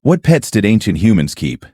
What pets did ancient humans keep?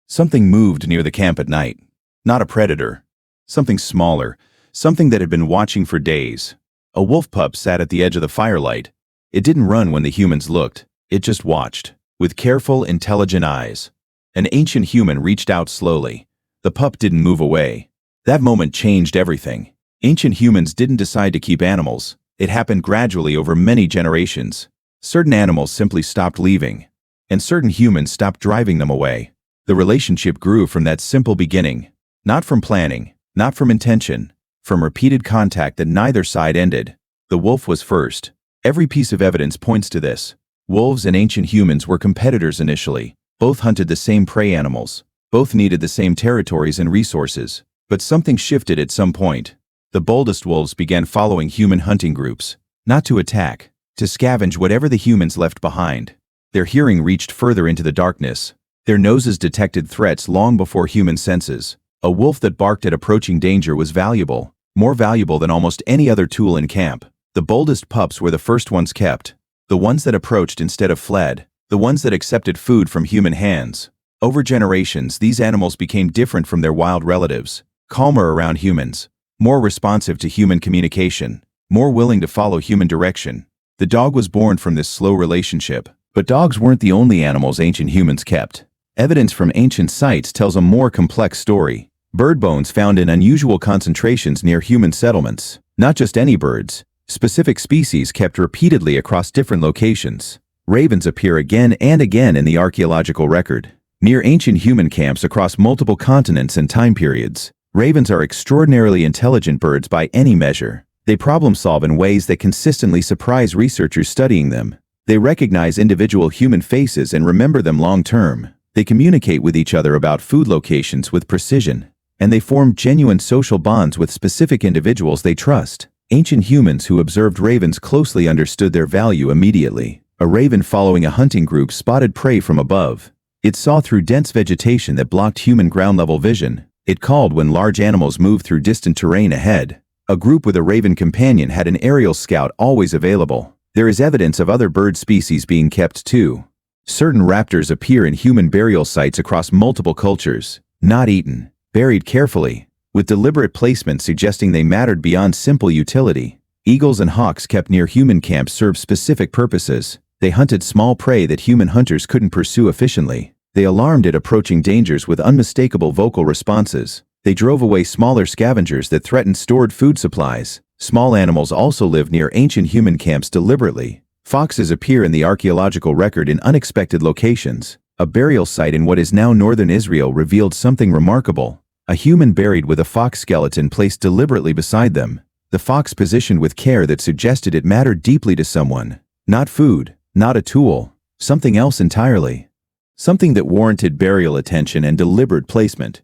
Something moved near the camp at night. Not a predator. Something smaller. Something that had been watching for days. A wolf pup sat at the edge of the firelight. It didn't run when the humans looked. It just watched, with careful, intelligent eyes. An ancient human reached out slowly. The pup didn't move away. That moment changed everything. Ancient humans didn't decide to keep animals. It happened gradually over many generations. Certain animals simply stopped leaving, and certain humans stopped driving them away. The relationship grew from that simple beginning. Not from planning, not from intention, from repeated contact that neither side ended. The wolf was first. Every piece of evidence points to this. Wolves and ancient humans were competitors initially. Both hunted the same prey animals. Both needed the same territories and resources. But something shifted at some point. The boldest wolves began following human hunting groups. Not to attack, to scavenge whatever the humans left behind. Their hearing reached further into the darkness. Their noses detected threats long before human senses. A wolf that barked at approaching danger was valuable, more valuable than almost any other tool in camp. The boldest pups were the first ones kept, the ones that approached instead of fled, the ones that accepted food from human hands. Over generations, these animals became different from their wild relatives, calmer around humans, more responsive to human communication, more willing to follow human direction. The dog was born from this slow relationship. But dogs weren't the only animals ancient humans kept. Evidence from ancient sites tells a more complex story. Bird bones found in unusual concentrations near human settlements. Not just any birds. Specific species kept repeatedly across different locations. Ravens appear again and again in the archaeological record. Near ancient human camps across multiple continents and time periods. Ravens are extraordinarily intelligent birds by any measure. They problem solve in ways that consistently surprise researchers studying them. They recognize individual human faces and remember them long-term. They communicate with each other about food locations with precision. And they form genuine social bonds with specific individuals they trust. Ancient humans who observed ravens closely understood their value immediately. A raven following a hunting group spotted prey from above. It saw through dense vegetation that blocked human ground-level vision. It called when large animals moved through distant terrain ahead. A group with a raven companion had an aerial scout always available. There is evidence of other bird species being kept too. Certain raptors appear in human burial sites across multiple cultures, not eaten, buried carefully, with deliberate placement suggesting they mattered beyond simple utility. Eagles and hawks kept near human camps served specific purposes. They hunted small prey that human hunters couldn't pursue efficiently. They alarmed at approaching dangers with unmistakable vocal responses. They drove away smaller scavengers that threatened stored food supplies. Small animals also live near ancient human camps deliberately. Foxes appear in the archaeological record in unexpected locations. A burial site in what is now northern Israel revealed something remarkable. A human buried with a fox skeleton placed deliberately beside them. The fox positioned with care that suggested it mattered deeply to someone. Not food, not a tool, something else entirely. Something that warranted burial attention and deliberate placement.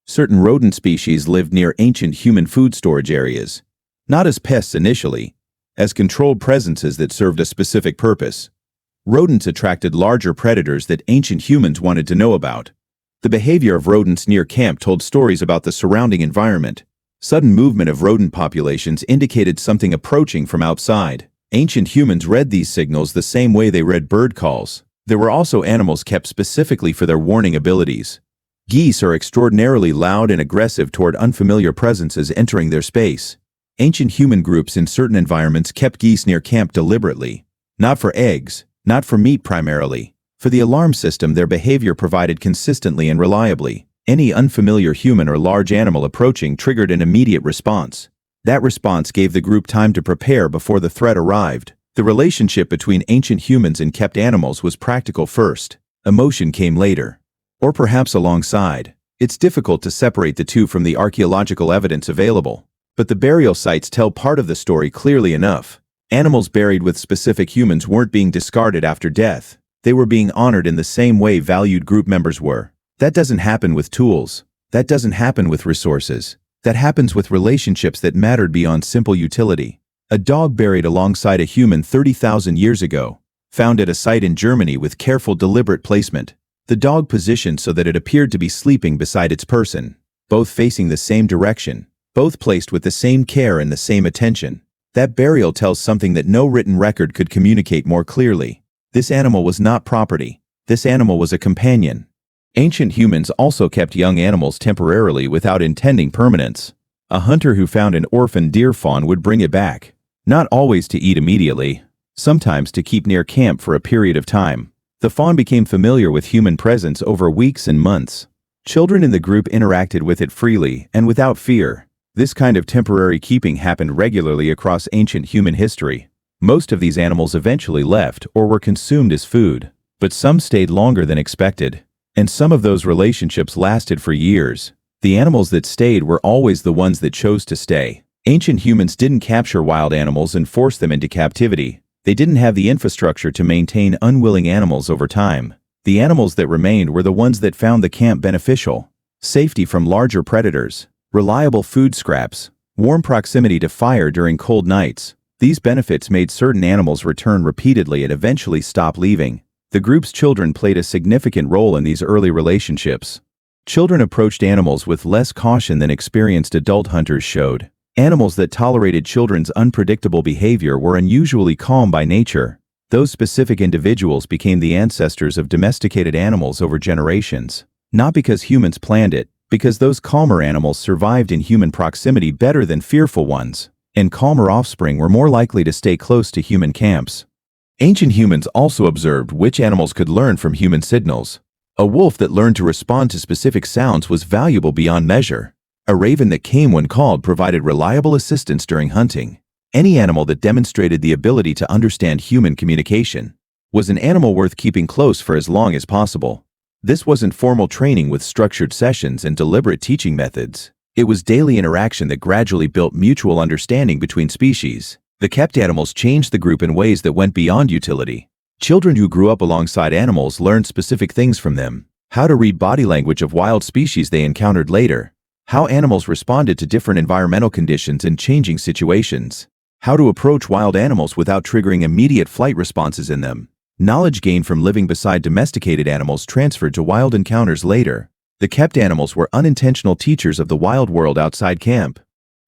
Certain rodent species lived near ancient human food storage areas. Not as pests initially, as controlled presences that served a specific purpose. Rodents attracted larger predators that ancient humans wanted to know about. The behavior of rodents near camp told stories about the surrounding environment. Sudden movement of rodent populations indicated something approaching from outside. Ancient humans read these signals the same way they read bird calls. There were also animals kept specifically for their warning abilities. Geese are extraordinarily loud and aggressive toward unfamiliar presences entering their space. Ancient human groups in certain environments kept geese near camp deliberately. Not for eggs, not for meat primarily. For the alarm system their behavior provided consistently and reliably. Any unfamiliar human or large animal approaching triggered an immediate response. That response gave the group time to prepare before the threat arrived. The relationship between ancient humans and kept animals was practical first. Emotion came later. Or perhaps alongside. It's difficult to separate the two from the archaeological evidence available. But the burial sites tell part of the story clearly enough. Animals buried with specific humans weren't being discarded after death. They were being honored in the same way valued group members were. That doesn't happen with tools. That doesn't happen with resources. That happens with relationships that mattered beyond simple utility. A dog buried alongside a human 30,000 years ago, found at a site in Germany with careful, deliberate placement. The dog positioned so that it appeared to be sleeping beside its person, both facing the same direction. Both placed with the same care and the same attention. That burial tells something that no written record could communicate more clearly. This animal was not property. This animal was a companion. Ancient humans also kept young animals temporarily without intending permanence. A hunter who found an orphaned deer fawn would bring it back, not always to eat immediately, sometimes to keep near camp for a period of time. The fawn became familiar with human presence over weeks and months. Children in the group interacted with it freely and without fear. This kind of temporary keeping happened regularly across ancient human history. Most of these animals eventually left or were consumed as food, but some stayed longer than expected, and some of those relationships lasted for years. The animals that stayed were always the ones that chose to stay. Ancient humans didn't capture wild animals and force them into captivity. They didn't have the infrastructure to maintain unwilling animals over time. The animals that remained were the ones that found the camp beneficial. Safety from larger predators, reliable food scraps, warm proximity to fire during cold nights. These benefits made certain animals return repeatedly and eventually stop leaving. The group's children played a significant role in these early relationships. Children approached animals with less caution than experienced adult hunters showed. Animals that tolerated children's unpredictable behavior were unusually calm by nature. Those specific individuals became the ancestors of domesticated animals over generations. Not because humans planned it, because those calmer animals survived in human proximity better than fearful ones, and calmer offspring were more likely to stay close to human camps. Ancient humans also observed which animals could learn from human signals. A wolf that learned to respond to specific sounds was valuable beyond measure. A raven that came when called provided reliable assistance during hunting. Any animal that demonstrated the ability to understand human communication was an animal worth keeping close for as long as possible. This wasn't formal training with structured sessions and deliberate teaching methods. It was daily interaction that gradually built mutual understanding between species. The kept animals changed the group in ways that went beyond utility. Children who grew up alongside animals learned specific things from them: how to read body language of wild species they encountered later, how animals responded to different environmental conditions and changing situations, how to approach wild animals without triggering immediate flight responses in them. Knowledge gained from living beside domesticated animals transferred to wild encounters later. The kept animals were unintentional teachers of the wild world outside camp.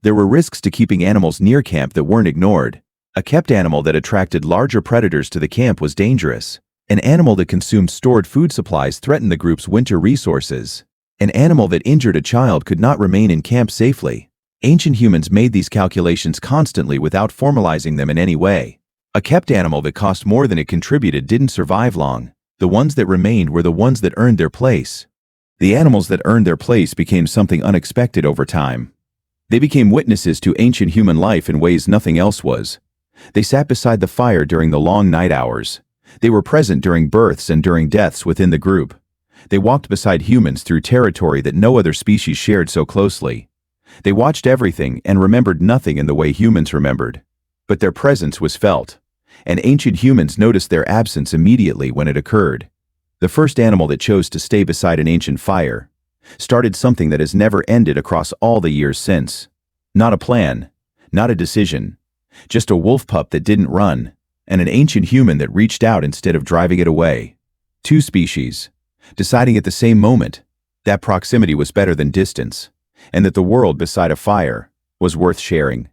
There were risks to keeping animals near camp that weren't ignored. A kept animal that attracted larger predators to the camp was dangerous. An animal that consumed stored food supplies threatened the group's winter resources. An animal that injured a child could not remain in camp safely. Ancient humans made these calculations constantly without formalizing them in any way. A kept animal that cost more than it contributed didn't survive long. The ones that remained were the ones that earned their place. The animals that earned their place became something unexpected over time. They became witnesses to ancient human life in ways nothing else was. They sat beside the fire during the long night hours. They were present during births and during deaths within the group. They walked beside humans through territory that no other species shared so closely. They watched everything and remembered nothing in the way humans remembered. But their presence was felt, and ancient humans noticed their absence immediately when it occurred. The first animal that chose to stay beside an ancient fire started something that has never ended across all the years since. Not a plan, not a decision, just a wolf pup that didn't run, and an ancient human that reached out instead of driving it away. Two species, deciding at the same moment that proximity was better than distance, and that the world beside a fire was worth sharing.